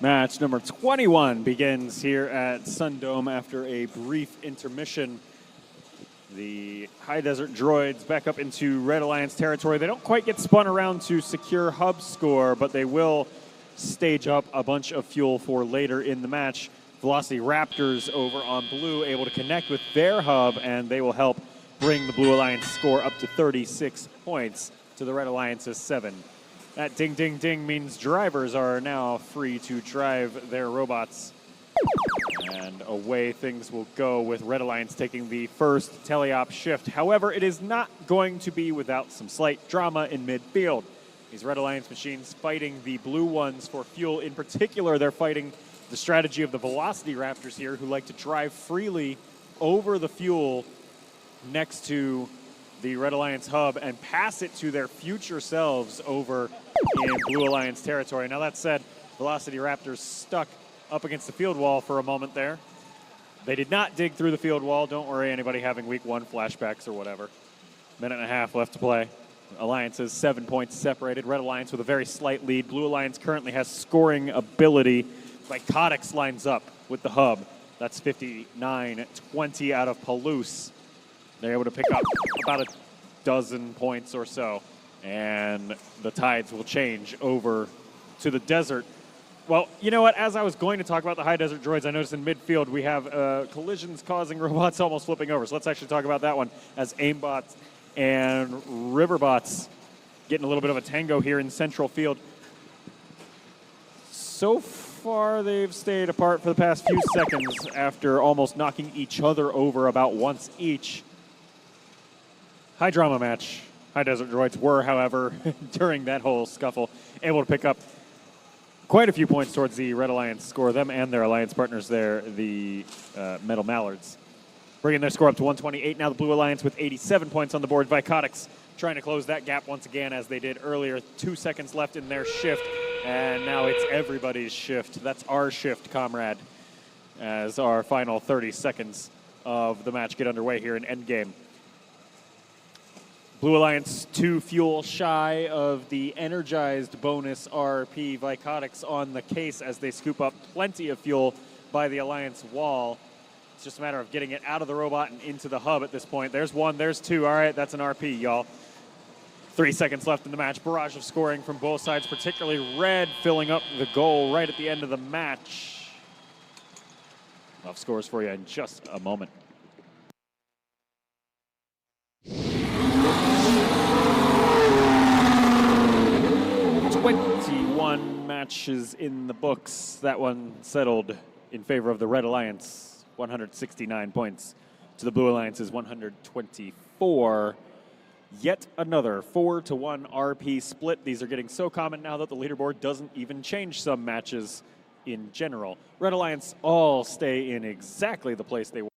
Match number 21 begins here at SunDome after a brief intermission. The High Desert Droids back up into Red Alliance territory. They don't quite get spun around to secure hub score, but they will stage up a bunch of fuel for later in the match. Velocity Raptors over on blue able to connect with their hub, and they will help bring the Blue Alliance score up to 36 points to the Red Alliance's 7. That ding, ding, ding means drivers are now free to drive their robots. And away things will go with Red Alliance taking the first teleop shift. However, it is not going to be without some slight drama in midfield. These Red Alliance machines fighting the blue ones for fuel. In particular, they're fighting the strategy of the Velocity Raptors here, who like to drive freely over the fuel next to the Red Alliance hub and pass it to their future selves over in Blue Alliance territory. Now that said, Velocity Raptors stuck up against the field wall for a moment there. They did not dig through the field wall. Don't worry, anybody having week 1 flashbacks or whatever. Minute and a half left to play. Alliances 7 points separated. Red Alliance with a very slight lead. Blue Alliance currently has scoring ability. Robotics lines up with the hub. That's 59-20 out of Palouse. They're able to pick up about a dozen points or so, and the tides will change over to the desert. Well, you know what? As I was going to talk about the High Desert Droids, I noticed in midfield we have collisions causing robots almost flipping over. So let's actually talk about that one, as aimbots and riverbots getting a little bit of a tango here in central field. So far, they've stayed apart for the past few seconds after almost knocking each other over about once each. High drama match. High Desert Droids were, however, during that whole scuffle, able to pick up quite a few points towards the Red Alliance score. Them and their alliance partners there, the Metal Mallards, bringing their score up to 128. Now the Blue Alliance with 87 points on the board. Robotics trying to close that gap once again, as they did earlier. 2 seconds left in their shift, and now it's everybody's shift. That's our shift, comrade, as our final 30 seconds of the match get underway here in Endgame. Blue Alliance 2 fuel shy of the energized bonus RP. Robotics on the case as they scoop up plenty of fuel by the Alliance wall. It's just a matter of getting it out of the robot and into the hub at this point. There's 1, there's 2. All right, that's an RP, y'all. 3 seconds left in the match. Barrage of scoring from both sides, particularly Red filling up the goal right at the end of the match. Enough scores for you in just a moment. 21 matches in the books. That one settled in favor of the Red Alliance. 169 points to the Blue Alliance's 124. Yet another 4-1 RP split. These are getting so common now that the leaderboard doesn't even change some matches in general. Red Alliance all stay in exactly the place they were.